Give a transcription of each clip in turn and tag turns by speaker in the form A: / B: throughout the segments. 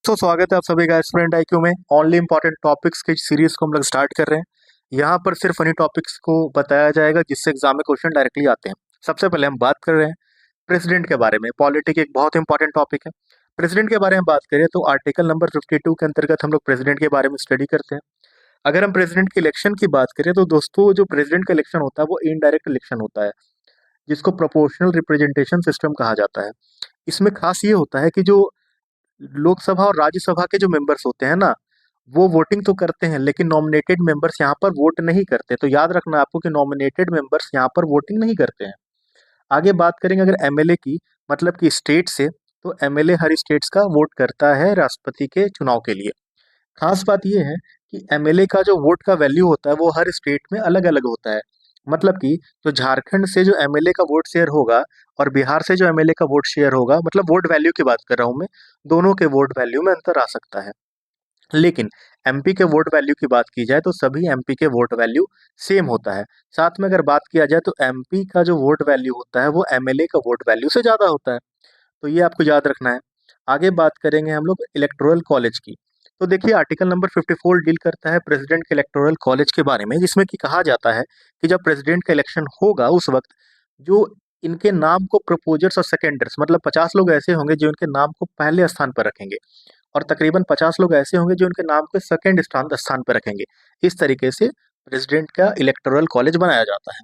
A: स्वागत है आप सभी का स्टूडेंट आईक्यू में। ओनली इंपॉर्टेंट टॉपिक्स की सीरीज को हम लोग स्टार्ट कर रहे हैं। यहाँ पर सिर्फ उन्हीं टॉपिक्स को बताया जाएगा जिससे एग्जाम में क्वेश्चन डायरेक्टली आते हैं। सबसे पहले हम बात कर रहे हैं प्रेसिडेंट के बारे में। पॉलिटिक्स एक बहुत इंपॉर्टेंट टॉपिक है। प्रेसिडेंट के बारे में बात करें तो आर्टिकल नंबर 52 के अंतर्गत हम लोग प्रेसिडेंट के बारे में स्टडी करते हैं। अगर हम प्रेसिडेंट के इलेक्शन की बात करें तो दोस्तों जो प्रेसिडेंट का इलेक्शन होता है वो इनडायरेक्ट इलेक्शन होता है, जिसको प्रोपोर्शनल रिप्रेजेंटेशन सिस्टम कहा जाता है। इसमें खास ये होता है कि जो लोकसभा और राज्यसभा के जो मेंबर्स होते हैं ना, वो वोटिंग तो करते हैं लेकिन नॉमिनेटेड मेंबर्स यहाँ पर वोट नहीं करते। तो याद रखना आपको कि नॉमिनेटेड मेंबर्स यहाँ पर वोटिंग नहीं करते हैं। आगे बात करेंगे अगर एमएलए की, मतलब कि स्टेट से, तो एमएलए हर स्टेट्स का वोट करता है राष्ट्रपति के चुनाव के लिए। खास बात यह है कि एमएलए का जो वोट का वैल्यू होता है वो हर स्टेट में अलग अलग होता है। मतलब कि जो झारखंड से जो एमएलए का वोट शेयर होगा और बिहार से जो एमएलए का वोट शेयर होगा, मतलब वोट वैल्यू की बात कर रहा हूं मैं, दोनों के वोट वैल्यू में अंतर आ सकता है। लेकिन एमपी के वोट वैल्यू की बात की जाए तो सभी एमपी के वोट वैल्यू सेम होता है। साथ में अगर बात किया जाए तो एमपी का जो वोट वैल्यू होता है वो एमएलए का वोट वैल्यू से ज्यादा होता है। तो ये आपको याद रखना है। आगे बात करेंगे हम लोग इलेक्टोरल कॉलेज की। तो देखिए आर्टिकल नंबर 54 डील करता है प्रेसिडेंट के इलेक्टोरल कॉलेज के बारे में, जिसमें कि कहा जाता है कि जब प्रेसिडेंट का इलेक्शन होगा उस वक्त जो इनके नाम को प्रपोजर्स और सेकेंडर्स, मतलब 50 लोग ऐसे होंगे जो इनके नाम को पहले स्थान पर रखेंगे और तकरीबन 50 लोग ऐसे होंगे जो इनके नाम को सेकेंड स्थान पर रखेंगे। इस तरीके से प्रेसिडेंट का इलेक्टोरल कॉलेज बनाया जाता है।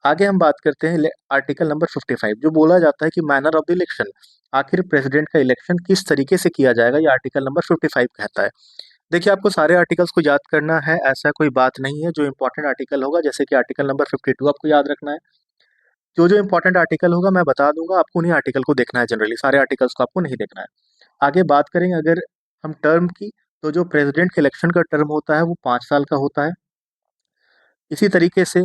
A: आगे हम बात करते हैं आर्टिकल नंबर 55, जो बोला जाता है कि मैनर ऑफ द इलेक्शन, आखिर प्रेसिडेंट का इलेक्शन किस तरीके से किया जाएगा, ये आर्टिकल नंबर 55 कहता है। देखिए आपको सारे आर्टिकल्स को याद करना है, ऐसा कोई बात नहीं है। जो इंपॉर्टेंट आर्टिकल होगा, जैसे कि आर्टिकल नंबर 52 आपको याद रखना है। जो जो इंपॉर्टेंट आर्टिकल होगा मैं बता दूंगा, आपको उन्हीं आर्टिकल को देखना है। जनरली सारे आर्टिकल्स को आपको नहीं देखना है। आगे बात करेंगे अगर हम टर्म की, तो जो प्रेसिडेंट के इलेक्शन का टर्म होता है वो 5 साल का होता है। इसी तरीके से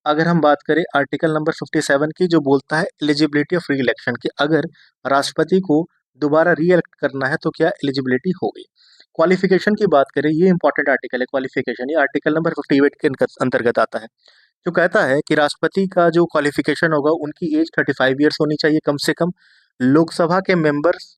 A: अगर हम बात करें आर्टिकल नंबर 57 की, जो बोलता है एलिजिबिलिटी ऑफ री इलेक्शन की, अगर राष्ट्रपति को दोबारा री इलेक्ट करना है तो क्या एलिजिबिलिटी होगी। क्वालिफिकेशन की बात करें, ये इंपॉर्टेंट आर्टिकल है क्वालिफिकेशन, ये आर्टिकल नंबर 58 के अंतर्गत आता है, जो कहता है कि राष्ट्रपति का जो क्वालिफिकेशन होगा उनकी एज 35 ईयर्स होनी चाहिए कम से कम। लोकसभा के मेंबर्स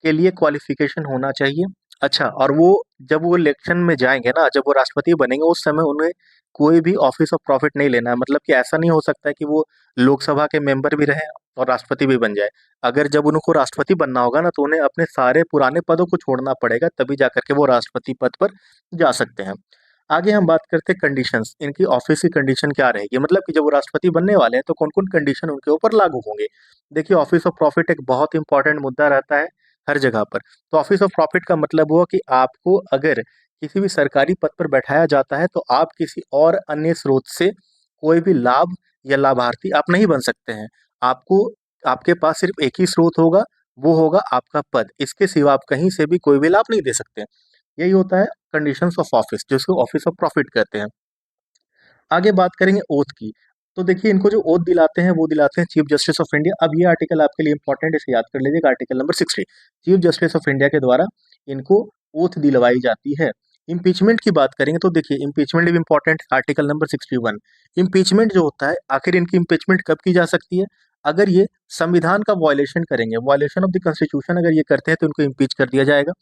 A: के लिए क्वालिफिकेशन होना चाहिए। अच्छा, और वो जब वो इलेक्शन में जाएंगे ना, जब वो राष्ट्रपति बनेंगे, उस समय उन्हें कोई भी ऑफिस ऑफ प्रॉफिट नहीं लेना है। मतलब कि ऐसा नहीं हो सकता है कि वो लोकसभा के मेंबर भी रहे और राष्ट्रपति भी बन जाए। अगर जब उनको राष्ट्रपति बनना होगा ना, तो उन्हें अपने सारे पुराने पदों को छोड़ना पड़ेगा, तभी जाकर के वो राष्ट्रपति पद पर जा सकते हैं। आगे हम बात करते हैं कंडीशंस, इनकी ऑफिस की कंडीशन क्या रहेगी, मतलब कि जब वो राष्ट्रपति बनने वाले हैं तो कौन कौन कंडीशन उनके ऊपर लागू होंगे। देखिए ऑफिस ऑफ प्रॉफिट एक बहुत इंपॉर्टेंट मुद्दा रहता है हर जगह पर। तो ऑफिस ऑफ प्रॉफिट का मतलब हुआ कि आपको अगर किसी भी सरकारी पद पर बैठाया जाता है तो आप किसी और अन्य स्रोत से कोई भी लाभ या लाभार्थी आप नहीं बन सकते हैं। आपको, आपके पास सिर्फ एक ही स्रोत होगा, वो होगा आपका पद। इसके सिवा आप कहीं से भी कोई भी लाभ नहीं दे सकते। यही होता है कंडीशंस ऑफ ऑफिस, जिसको ऑफिस ऑफ प्रॉफिट कहते हैं। आगे बात करेंगे ओथ की। तो देखिए इनको जो ओथ दिलाते हैं वो दिलाते हैं चीफ जस्टिस ऑफ इंडिया। अब ये आर्टिकल आपके लिए इंपॉर्टेंट है, इसे याद कर लीजिएगा, article number 60, chief justice of India के द्वारा इनको ओथ दिलवाई जाती है। इम्पीचमेंट की बात करेंगे तो देखिए इम्पीचमेंट भी इंपॉर्टेंट, आर्टिकल नंबर 61। इम्पीचमेंट जो होता है, आखिर इनकी इम्पीचमेंट कब की जा सकती है, अगर ये संविधान का वायलेशन करेंगे, वायलेशन ऑफ द कॉन्स्टिट्यूशन अगर ये करते हैं तो इनको इम्पीच कर दिया जाएगा।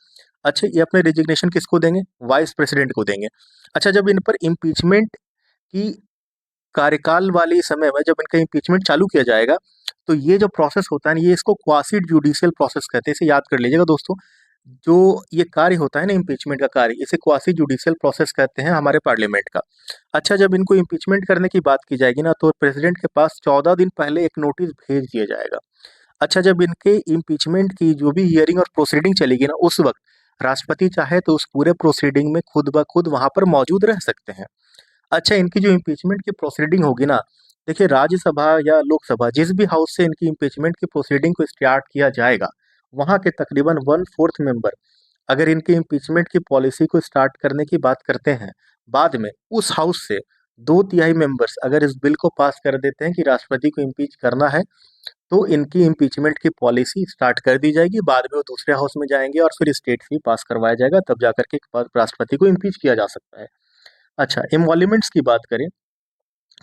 A: अच्छा, ये अपने रिजिग्नेशन किसको देंगे, वाइस प्रेसिडेंट को देंगे। अच्छा, जब इन पर इम्पीचमेंट की कार्यकाल वाले समय में जब इनका इम्पीचमेंट चालू किया जाएगा, तो ये जो प्रोसेस होता है ये इसको क्वासी जुडिशियल प्रोसेस कहते हैं। इसे याद कर लीजिएगा दोस्तों, जो ये कार्य होता है ना इम्पीचमेंट का कार्य, इसे क्वासी जुडिशियल प्रोसेस कहते हैं हमारे पार्लियामेंट का। अच्छा, जब इनको इम्पीचमेंट करने की बात की जाएगी ना, तो प्रेसिडेंट के पास 14 दिन पहले एक नोटिस भेज दिया जाएगा। अच्छा, जब इनके इम्पीचमेंट की जो भी हियरिंग और प्रोसीडिंग चलेगी ना, उस वक्त राष्ट्रपति चाहे तो उस पूरे प्रोसीडिंग में खुद ब खुद वहां पर मौजूद रह सकते हैं। अच्छा, इनकी जो इम्पीचमेंट की प्रोसीडिंग होगी ना, देखिए राज्यसभा या लोकसभा जिस भी हाउस से इनकी इम्पीचमेंट की प्रोसीडिंग को स्टार्ट किया जाएगा, वहां के तकरीबन 1/4 मेंबर अगर इनकी इम्पीचमेंट की पॉलिसी को स्टार्ट करने की बात करते हैं, बाद में उस हाउस से 2/3 मेंबर्स अगर इस बिल को पास कर देते हैं कि राष्ट्रपति को इम्पीच करना है, तो इनकी इम्पीचमेंट की पॉलिसी स्टार्ट कर दी जाएगी। बाद में वो दूसरे हाउस में जाएंगे और फिर स्टेट भी पास करवाया जाएगा, तब जाकर के राष्ट्रपति को इम्पीच किया जा सकता है। अच्छा, इमॉल्यूमेंट्स की बात करें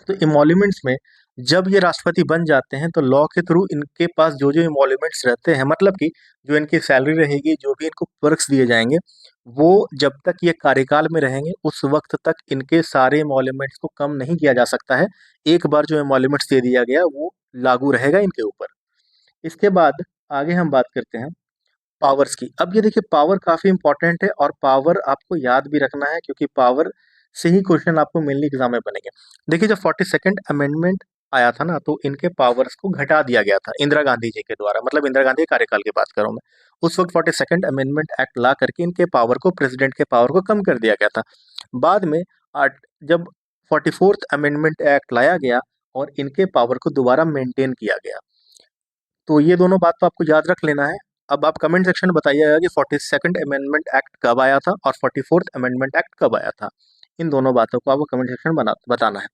A: तो इमॉल्यूमेंट्स में जब ये राष्ट्रपति बन जाते हैं तो लॉ के थ्रू इनके पास जो जो इमोल्यूमेंट्स रहते हैं, मतलब कि जो इनकी सैलरी रहेगी, जो भी इनको पर्क्स दिए जाएंगे, वो जब तक ये कार्यकाल में रहेंगे उस वक्त तक इनके सारे इमोल्यूमेंट्स को कम नहीं किया जा सकता है। एक बार जो इमोल्यूमेंट्स दे दिया गया वो लागू रहेगा इनके ऊपर। इसके बाद आगे हम बात करते हैं पावर्स की। अब ये देखिए, पावर काफी इंपॉर्टेंट है और पावर आपको याद भी रखना है, क्योंकि पावर से ही क्वेश्चन आपको मेनली एग्जाम में बनेंगे। देखिए, जब 42nd अमेंडमेंट आया था ना, तो इनके पावर्स को घटा दिया गया था इंदिरा गांधी जी के द्वारा, मतलब इंदिरा गांधी के कार्यकाल की बात कर रहा हूं मैं। उस वक्त 42nd अमेंडमेंट एक्ट ला करके इनके पावर को, प्रेसिडेंट के पावर को कम कर दिया गया था। बाद में जब 44th अमेंडमेंट एक्ट लाया गया और इनके पावर को दोबारा मेंटेन किया गया। तो ये दोनों बात तो आपको याद रख लेना है। अब आप कमेंट सेक्शन में बताइएगा कि 42nd अमेंडमेंट एक्ट कब आया था और 44th अमेंडमेंट एक्ट कब आया था। इन दोनों बातों को आपको कमेंट सेक्शन में बताना है।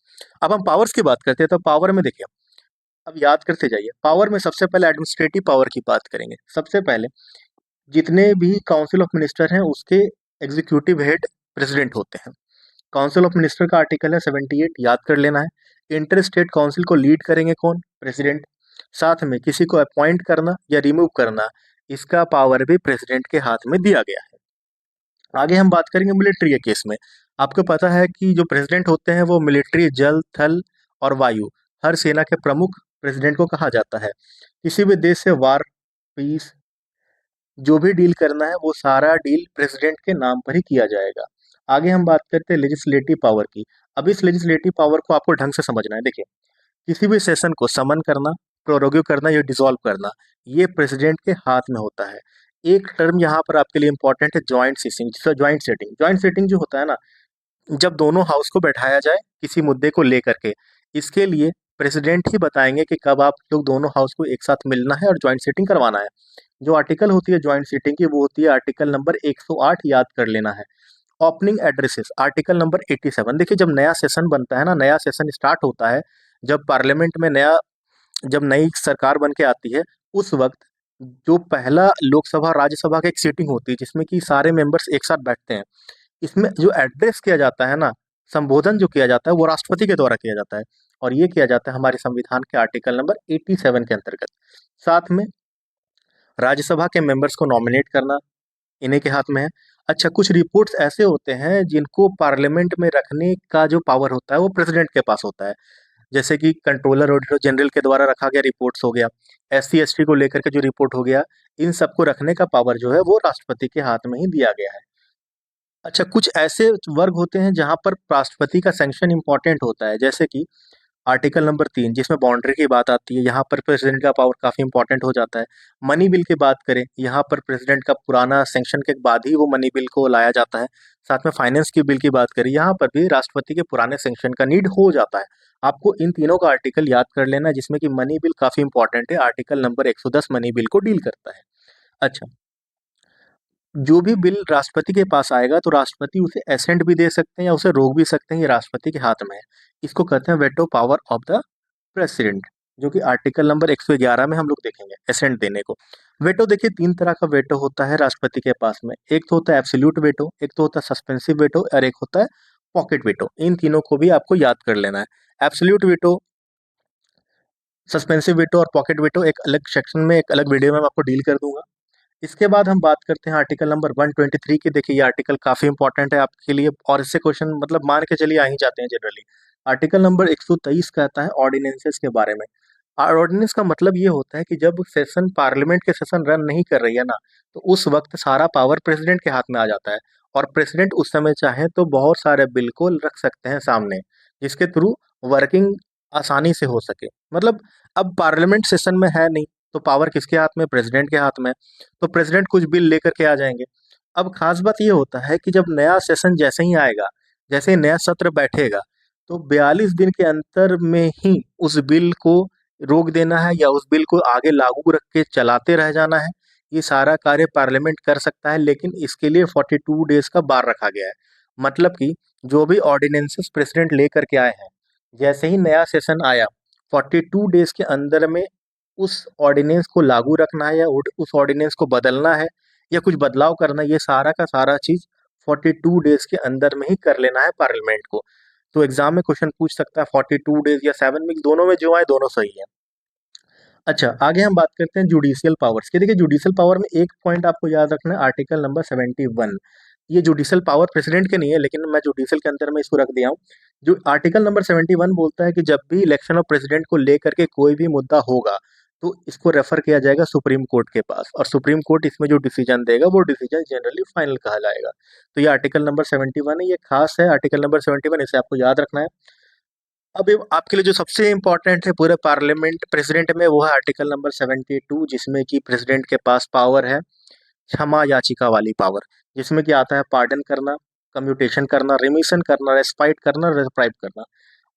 A: अब हम पावर्स की बात करते हैं, तो पावर में देखिए, अब याद करते जाइए। पावर में सबसे पहले एडमिनिस्ट्रेटिव पावर की बात करेंगे। सबसे पहले जितने भी काउंसिल ऑफ मिनिस्टर हैं उसके एग्जीक्यूटिव हेड प्रेसिडेंट होते हैं। काउंसिल ऑफ मिनिस्टर का आर्टिकल है 78, याद कर लेना है। इंटर स्टेट काउंसिल को लीड करेंगे कौन? प्रेसिडेंट। साथ में किसी को अपॉइंट करना या रिमूव करना, इसका पावर भी प्रेसिडेंट के हाथ में दिया गया है। आगे हम बात करेंगे मिलिट्री के केस में। आपको पता है कि जो प्रेसिडेंट होते हैं वो मिलिट्री, जल, थल और वायु, हर सेना के प्रमुख प्रेसिडेंट को कहा जाता है। किसी भी देश से वार, पीस, जो भी डील करना है वो सारा डील प्रेसिडेंट के नाम पर ही किया जाएगा। आगे हम बात करते हैं लेजिस्लेटिव पावर की। अब इस लेजिस्लेटिव पावर को आपको ढंग से समझना है। देखिए, किसी भी सेशन को समन करना, प्रोरोगिव करना या डिसॉल्व करना, ये प्रेसिडेंट के हाथ में होता है। एक टर्म यहाँ पर आपके लिए इंपॉर्टेंट है, joint setting. Joint setting, joint setting जो होता है ना, जब दोनों हाउस को बैठाया जाए किसी मुद्दे को लेकर के, इसके लिए प्रेसिडेंट ही बताएंगे कि कब आप लोग दोनों हाउस को एक साथ मिलना है और ज्वाइंट सीटिंग करवाना है। जो आर्टिकल होती है ज्वाइंट सीटिंग की, वो होती है आर्टिकल नंबर 108, याद कर लेना है। Opening addresses, article number 87। देखिए, जब नया सेशन बनता है ना, नया सेशन स्टार्ट होता है, जब पार्लियामेंट में जब नई सरकार बन के आती है, उस वक्त जो पहला लोकसभा राज्यसभा की एक सीटिंग होती है जिसमें कि सारे मेंबर्स एक साथ बैठते हैं, इसमें जो एड्रेस किया जाता है ना, संबोधन जो किया जाता है, वो राष्ट्रपति के द्वारा किया जाता है। और ये किया जाता है हमारे संविधान के आर्टिकल नंबर 87 के अंतर्गत। साथ में राज्यसभा के मेंबर्स को नॉमिनेट करना इन्हीं के हाथ में है। अच्छा, कुछ रिपोर्ट्स ऐसे होते हैं जिनको पार्लियामेंट में रखने का जो पावर होता है वो प्रेसिडेंट के पास होता है। जैसे कि कंट्रोलर ऑडिटर जनरल के द्वारा रखा गया रिपोर्ट्स हो गया, एससी एसटी को लेकर के जो रिपोर्ट हो गया, इन सबको रखने का पावर जो है वो राष्ट्रपति के हाथ में ही दिया गया है। अच्छा, कुछ ऐसे वर्ग होते हैं जहां पर राष्ट्रपति का सैंक्शन इंपॉर्टेंट होता है, जैसे कि आर्टिकल नंबर 3 जिसमें बाउंड्री की बात आती है, यहाँ पर प्रेसिडेंट का पावर काफी इंपॉर्टेंट हो जाता है। मनी बिल की बात करें, यहाँ पर प्रेसिडेंट का पुराना सैंक्शन के बाद ही वो मनी बिल को लाया जाता है। साथ में फाइनेंस की बिल की बात करें, यहाँ पर भी राष्ट्रपति के पुराने सैंक्शन का नीड हो जाता है। आपको इन तीनों का आर्टिकल याद कर लेना है, जिसमें कि मनी बिल काफी इंपॉर्टेंट है। आर्टिकल नंबर 110 मनी बिल को डील करता है। अच्छा, जो भी बिल राष्ट्रपति के पास आएगा तो राष्ट्रपति उसे एसेंट भी दे सकते हैं या उसे रोक भी सकते हैं, ये राष्ट्रपति के हाथ में है। इसको कहते हैं veto power of the president, जो कि आर्टिकल नंबर 111 में हम लोग देखेंगे एसेंट देने को। वेटो, देखिए, तीन तरह का वेटो होता है राष्ट्रपति के पास में। एक तो होता है एब्सोल्यूट वेटो, एक तो होता है सस्पेंसिव वेटो और एक होता है पॉकेट वेटो। इन तीनों को भी आपको याद कर लेना है। एब्सोल्यूट वेटो, सस्पेंसिव वेटो और पॉकेट वेटो एक अलग सेक्शन में, एक अलग वीडियो में मैं आपको डील कर दूंगा। इसके बाद हम बात करते हैं आर्टिकल नंबर 123 की। देखिए, ये आर्टिकल काफी इंपॉर्टेंट है आपके लिए और इससे क्वेश्चन मतलब मान के चलिए आ ही जाते हैं जनरली। आर्टिकल नंबर 123 कहता है ऑर्डिनेंसेस के बारे में। ऑर्डिनेंस का मतलब ये होता है कि जब सेशन, पार्लियामेंट के सेशन रन नहीं कर रही है ना, तो उस वक्त सारा पावर प्रेसिडेंट के हाथ में आ जाता है। और प्रेसिडेंट उस समय चाहे तो बहुत सारे बिल को रख सकते हैं सामने, जिसके थ्रू वर्किंग आसानी से हो सके। मतलब अब पार्लियामेंट सेशन में है नहीं, तो पावर किसके हाथ में? प्रेसिडेंट के हाथ में। तो प्रेसिडेंट कुछ बिल लेकर के आ जाएंगे। अब खास बात ये होता है कि जब नया सेशन जैसे ही आएगा, जैसे ही नया सत्र बैठेगा, तो 42 दिन के अंतर में ही उस बिल को रोक देना है या उस बिल को आगे लागू रख के चलाते रह जाना है। ये सारा कार्य पार्लियामेंट कर सकता है, लेकिन इसके लिए 42 डेज का बार रखा गया है। मतलब कि जो भी ऑर्डिनेंसेस प्रेसिडेंट लेकर के आए हैं, जैसे ही नया सेशन आया, 42 डेज के अंदर में उस ऑर्डिनेंस को लागू रखना है या उस ऑर्डिनेंस को बदलना है या कुछ बदलाव करना है, ये सारा का सारा चीज 42 डेज के अंदर में ही कर लेना है पार्लियामेंट को। तो एग्जाम में क्वेश्चन पूछ सकता है 42 डेज या 7 वीक, दोनों में जो आए दोनों सही है। अच्छा, आगे हम बात करते हैं जुडिशियल पावर्स की। देखिए, जुडिशियल पावर में एक पॉइंट आपको याद रखना है, आर्टिकल नंबर 71। ये जुडिशियल पावर प्रेसिडेंट के नहीं है, लेकिन मैं जुडिशियल के अंदर में इसको रख दिया हूँ। जो आर्टिकल नंबर 71 बोलता है कि जब भी इलेक्शन ऑफ प्रेसिडेंट को लेकर के कोई भी मुद्दा होगा, तो इसको रेफर किया जाएगा सुप्रीम कोर्ट के पास, और सुप्रीम कोर्ट इसमें जो डिसीजन देगा वो डिसीजन जनरली फाइनल कहलाएगा। तो ये आर्टिकल नंबर 71 है, ये खास है आर्टिकल नंबर 71, इसे आपको याद रखना है। अब ये आपके लिए जो सबसे इम्पोर्टेंट है पूरे पार्लियामेंट प्रेसिडेंट में, वो है आर्टिकल नंबर 72, जिसमें कि प्रेसिडेंट के पास पावर है क्षमा याचिका वाली पावर, जिसमें कि आता है पार्डन करना, कम्यूटेशन करना, रिमिशन करना, रेस्पाइट करना, रेस्क्राइब करना।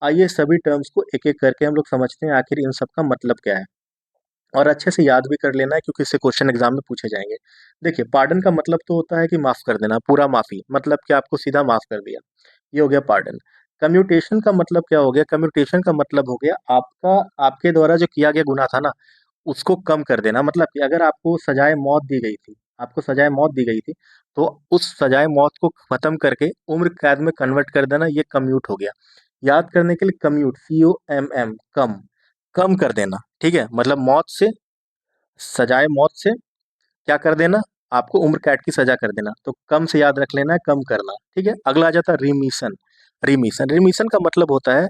A: आइए सभी टर्म्स को एक एक करके हम लोग समझते हैं आखिर इन सब का मतलब क्या है, और अच्छे से याद भी कर लेना है क्योंकि इससे क्वेश्चन एग्जाम में पूछे जाएंगे। देखिए, पार्डन का मतलब तो होता है कि माफ कर देना, पूरा माफी, मतलब कि आपको सीधा माफ कर दिया, ये हो गया पार्डन। कम्यूटेशन का मतलब क्या हो गया? कम्यूटेशन का मतलब हो गया आपका, आपके द्वारा जो किया गया गुनाह था ना, उसको कम कर देना। मतलब कि अगर आपको सजाए मौत दी गई थी, आपको सजाए मौत दी गई थी, तो उस सजाए मौत को खत्म करके उम्र कैद में कन्वर्ट कर देना, ये कम्यूट हो गया। याद करने के लिए, कम्यूट, COMM, कम, कम कर देना, ठीक है। मतलब मौत से, सजाए मौत से क्या कर देना, आपको उम्र कैद की सजा कर देना, तो कम से याद रख लेना है, कम करना, ठीक है। अगला आ जाता है रिमीशन। रिमीशन, रिमीशन का मतलब होता है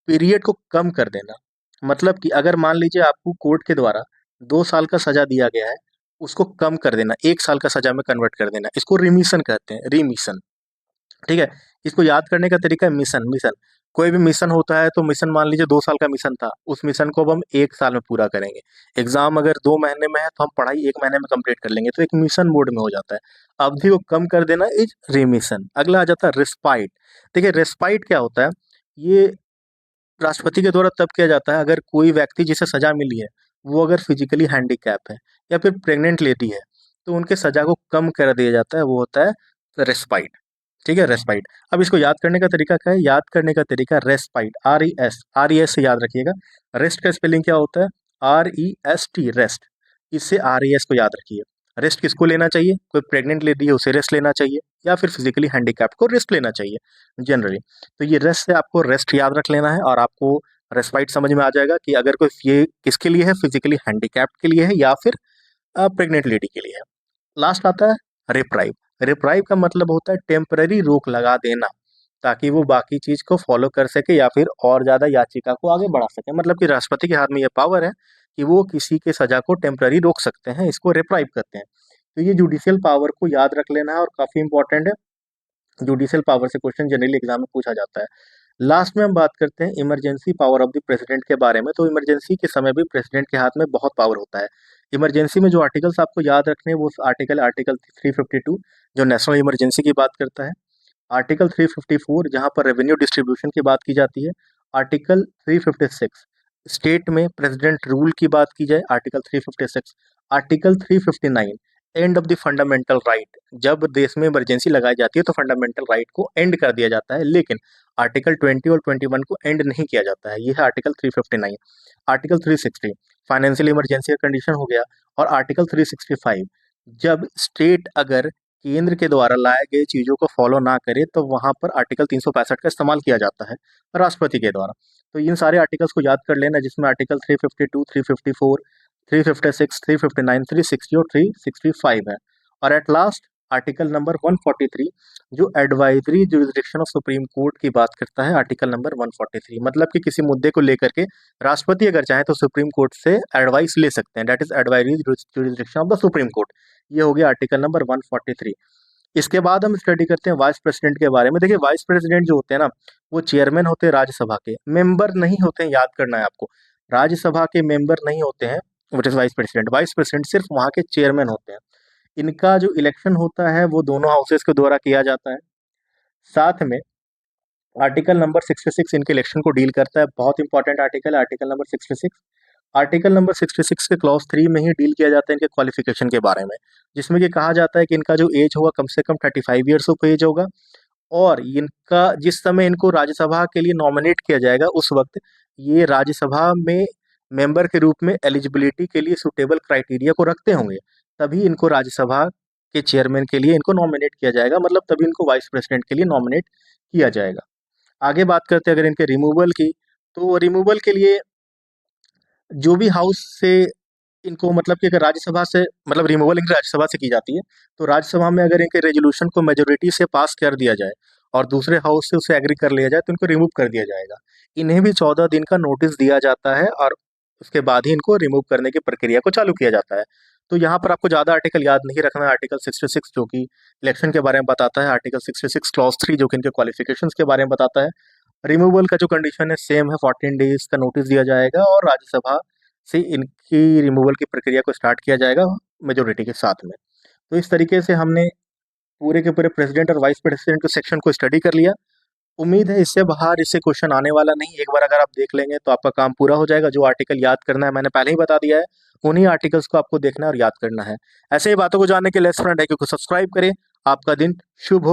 A: पीरियड को कम कर देना। मतलब कि अगर मान लीजिए आपको कोर्ट के द्वारा 2 साल का सजा दिया गया है, उसको कम कर देना, 1 साल का सजा में कन्वर्ट कर देना, इसको रिमिशन कहते हैं, रिमिशन, ठीक है। इसको याद करने का तरीका है मिशन, मिशन। कोई भी मिशन होता है तो मिशन, मान लीजिए 2 साल का मिशन था, उस मिशन को अब हम 1 साल में पूरा करेंगे। एग्जाम अगर 2 महीने में है तो हम पढ़ाई 1 महीने में कंप्लीट कर लेंगे, तो एक मिशन मोड में हो जाता है। अवधि को कम कर देना इज रिमिशन। अगला आ जाता है रिस्पाइट। देखिए, रिस्पाइट क्या होता है? ये राष्ट्रपति के द्वारा तब किया जाता है अगर कोई व्यक्ति जिसे सजा मिली है, वो अगर फिजिकली हैंडीकैप है या फिर प्रेग्नेंट लेडी है, तो उनके सजा को कम कर दिया जाता है, वो होता है रेस्पाइट, ठीक है, रेस्पाइट। अब इसको याद करने का तरीका क्या है? याद करने का तरीका रेस्पाइट, RES, RES से याद रखिएगा। रेस्ट का स्पेलिंग क्या होता है? REST, rest. इससे RES को याद रखिए। रेस्ट किसको लेना चाहिए? कोई प्रेग्नेंट लेडी है उसे रेस्ट लेना चाहिए, या फिर फिजिकली हैंडीकैप्ड को रेस्ट लेना चाहिए जनरली। तो ये रेस्ट से आपको रेस्ट याद रख लेना है, और आपको रेस्पाइट समझ में आ जाएगा कि अगर कोई, ये किसके लिए है? फिजिकली हैंडीकैप्ड के लिए है या फिर प्रेग्नेंट लेडी के लिए है। लास्ट आता है रिप्राइव। रिप्राइव का मतलब होता है टेम्पररी रोक लगा देना, ताकि वो बाकी चीज को फॉलो कर सके या फिर और ज्यादा याचिका को आगे बढ़ा सके। मतलब कि राष्ट्रपति के हाथ में ये पावर है कि वो किसी के सजा को टेम्पररी रोक सकते हैं, इसको रिप्राइव करते हैं। तो ये जुडिशियल पावर को याद रख लेना है और काफी इंपॉर्टेंट है। जुडिशियल पावर से क्वेश्चन जनरली एग्जाम में पूछा जाता है। लास्ट में हम बात करते हैं emergency power of the president के बारे में। तो इमरजेंसी के समय भी प्रेसिडेंट के हाथ में बहुत पावर होता है। इमरजेंसी में जो आर्टिकल्स आपको याद रखने हैं, वो आर्टिकल आर्टिकल 352 जो नेशनल इमरजेंसी की बात करता है, आर्टिकल 354 जहां पर रेवेन्यू डिस्ट्रीब्यूशन की बात की जाती है, आर्टिकल 356 स्टेट में प्रेसिडेंट रूल की बात की जाए, article 356, article 359 end of the fundamental right, जब देश में इमरजेंसी लगाई जाती है तो फंडामेंटल राइट को एंड कर दिया जाता है, लेकिन आर्टिकल 20 और 21 को एंड नहीं किया जाता है, ये है आर्टिकल 359। आर्टिकल 360 फाइनेंशियल इमरजेंसी का कंडीशन हो गया, और आर्टिकल 365 जब स्टेट अगर केंद्र के द्वारा लाए गए चीजों को फॉलो ना करे, तो वहां पर आर्टिकल 365 का इस्तेमाल किया जाता है राष्ट्रपति के द्वारा। तो इन सारे आर्टिकल्स को याद कर लेना, जिसमें आर्टिकल 352, 354, 356, 359, 360 और 365 है। और एट लास्ट आर्टिकल नंबर 143 जो advisory jurisdiction of supreme court की बात करता है, आर्टिकल नंबर 143 मतलब कि किसी मुद्दे को लेकर के राष्ट्रपति अगर चाहे तो सुप्रीम कोर्ट से एडवाइस ले सकते हैं, that is advisory jurisdiction of the supreme court. ये हो गया आर्टिकल नंबर 143। इसके बाद हम स्टडी करते हैं वाइस प्रेसिडेंट के बारे में। देखिए, वाइस प्रेसिडेंट जो होते हैं ना, वो चेयरमैन होते हैं राज्यसभा के, मेंबर नहीं होते हैं, याद करना है आपको। राज्यसभा के मेंबर नहीं होते हैं what is vice president. Vice president सिर्फ वहां के चेयरमैन होते हैं। इनका जो इलेक्शन होता है वो दोनों हाउसेस के द्वारा किया जाता है। साथ में आर्टिकल नंबर 66 इनके इलेक्शन को डील करता है, बहुत इंपॉर्टेंट आर्टिकल है आर्टिकल नंबर 66। आर्टिकल नंबर 66 के क्लॉज 3 में ही डील किया जाता है इनके क्वालिफिकेशन के बारे में, जिसमें कि कहा जाता है कि इनका जो एज होगा कम से कम 35 ईयर्स ऑफ एज होगा, और इनका जिस समय इनको राज्यसभा के लिए नॉमिनेट किया जाएगा उस वक्त ये राज्यसभा में मेंबर के रूप में एलिजिबिलिटी के लिए सुटेबल क्राइटेरिया को रखते होंगे, तभी इनको राज्यसभा के चेयरमैन के लिए इनको नॉमिनेट किया जाएगा, मतलब तभी इनको वाइस प्रेसिडेंट के लिए नॉमिनेट किया जाएगा। आगे बात करते हैं अगर इनके रिमूवल की, तो रिमूवल के लिए जो भी हाउस से इनको मतलब कि अगर राज्यसभा से मतलब रिमूवल इनकी राज्यसभा से की जाती है, तो राज्यसभा में अगर इनके रेजोल्यूशन को मेजोरिटी से पास कर दिया जाए और दूसरे हाउस से उसे एग्री कर लिया जाए तो इनको रिमूव कर दिया जाएगा। इन्हें भी 14 दिन का नोटिस दिया जाता है और उसके बाद ही इनको रिमूव करने की प्रक्रिया को चालू किया जाता है। तो यहाँ पर आपको ज़्यादा आर्टिकल याद नहीं रखना है। आर्टिकल 66 जो कि इलेक्शन के बारे में बताता है, आर्टिकल 66 क्लॉज 3 जो कि इनके क्वालिफिकेशंस के बारे में बताता है। रिमूवल का जो कंडीशन है सेम है, 14 डेज का नोटिस दिया जाएगा और राज्यसभा से इनकी रिमूवल की प्रक्रिया को स्टार्ट किया जाएगा मेजोरिटी के साथ में। तो इस तरीके से हमने पूरे के पूरे प्रेसिडेंट और वाइस प्रेसिडेंट के सेक्शन को स्टडी कर लिया। उम्मीद है इससे बाहर इससे क्वेश्चन आने वाला नहीं। एक बार अगर आप देख लेंगे तो आपका काम पूरा हो जाएगा। जो आर्टिकल याद करना है मैंने पहले ही बता दिया है, उन्हीं आर्टिकल्स को आपको देखना है और याद करना है। ऐसे ही बातों को जानने के लिए लेट्स फ्रंट आईक्यू को सब्सक्राइब करें। आपका दिन शुभ हो।